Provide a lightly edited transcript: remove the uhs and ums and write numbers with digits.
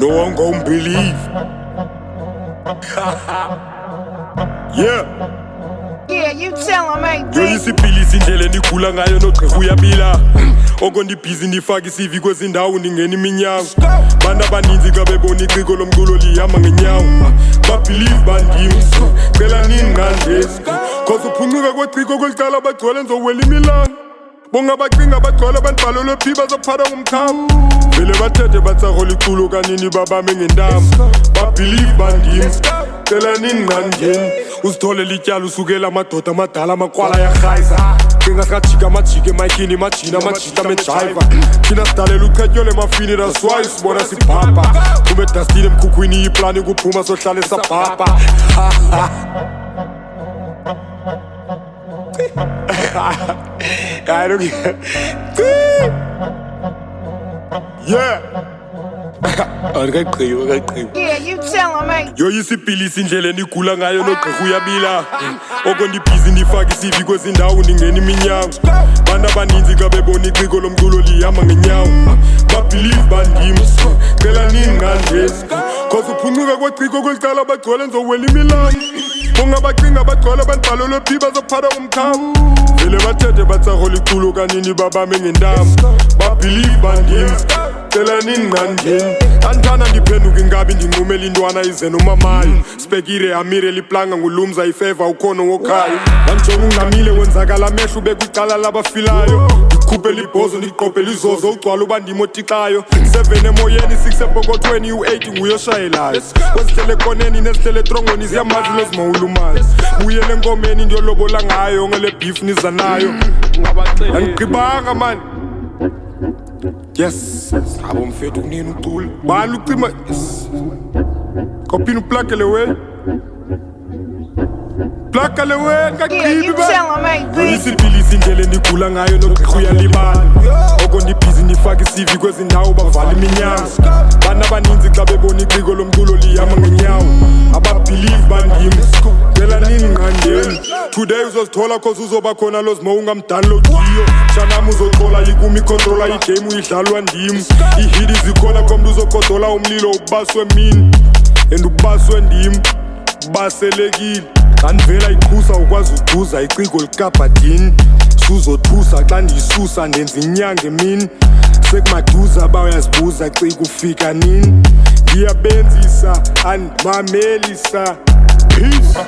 no one gon' believe. Yeah. Yeah, you tell him, ain't Yo isipilisi indlela endikhula ngayo nogqirha uyabila oko ndibhizi ndifaka isivi kwezindawo ndingena iminyango bantu abaninzi xa bebona iciko lomculo lihamba ngenyawo babhilive bandim cela ningandesi cause uphuncuka kweciko kwelicala bagcwele nzowela imilanga bongabacinga bagcwele bandibhalelwe phi bazophatha ngumkhamo vele bathethe batsahola iculo kanini babame ngentambo babhilive bandim cela ningandeni uzithole lityala usukela amadoda amadala amakrwala ayarhayisa cinga sikajika amajika emayikhini imajina amajita amejayiva thina sidalela uchetyole emafini raswayo sibona sibhabha kume edastini emkhukhwini iyiplani kuphuma sohlale sabhabha yeah Yeah, you tell him, ain't yo isipilisi indlela endigula ngayo nogqirha uyabila oko ndibhizi ndifaka isivi kwezindawo ndingena iminyango bantu abaninzi xa bebona iciko lomculo lihamba ngenyawo babhilive bandim cela ningandesi cause uphuncuka kweciko kwelicala bagcwele nzowela imilanga bongabacinga bagcwele bandibhalelwe phi bazophatha ngumkhamo vele bathethe batsahola iculo kanini babame ngentambo babhilive bandim cela ningandeni andithanda ndiphenduka ingabi ndinqumela intwana ize nomamayo spekire amire liplanga ngulumza ifeva ukhono wokhayo ndandijonga ungamile wenzakala amehlo bekwicala labafilayo ndikhuphe libhozo ndiqophela izozo ugcwala uba ndimotixayo 7 emoyeni 6 epokothweni u8 nguyoshayelayo wezihlele ekoneni nezihlele etrongweni ziyamazi lozimawulumayo buyele enkomeni ndiyolobola ngayo ngele beef niza nayo andigqibanga mani yes abo mfethu kunini ucula bani ucima kophini uplakele wena plakele wena ngagqibi ba isipilisi indlela endigula ngayo nogqirha uyalibala oko ndibhizi ndifaka isivi kwezindawo bavala iminyango bantu abaninzi xa bebona iciko lomculo lihamba ngenyawo ababhilive bandim cela ningandeni today uzozithola cause uzoba khona lozimo ungamdownloadiyo shanam uzoxola yikumi icontrola igame uyidlalwa ndim ihidi zikhona komntu uzokodola umlilo ubaswe mini and ubaswe ndim ubaselekile xa ndivela ikhusa ukwazi uduza iciko likabhadini suzothusa xa ndiyisusa ndenza inyanga emini sekumaduza bayazibuza ciko ufika nini ndiyabenzisa andimamelisa peace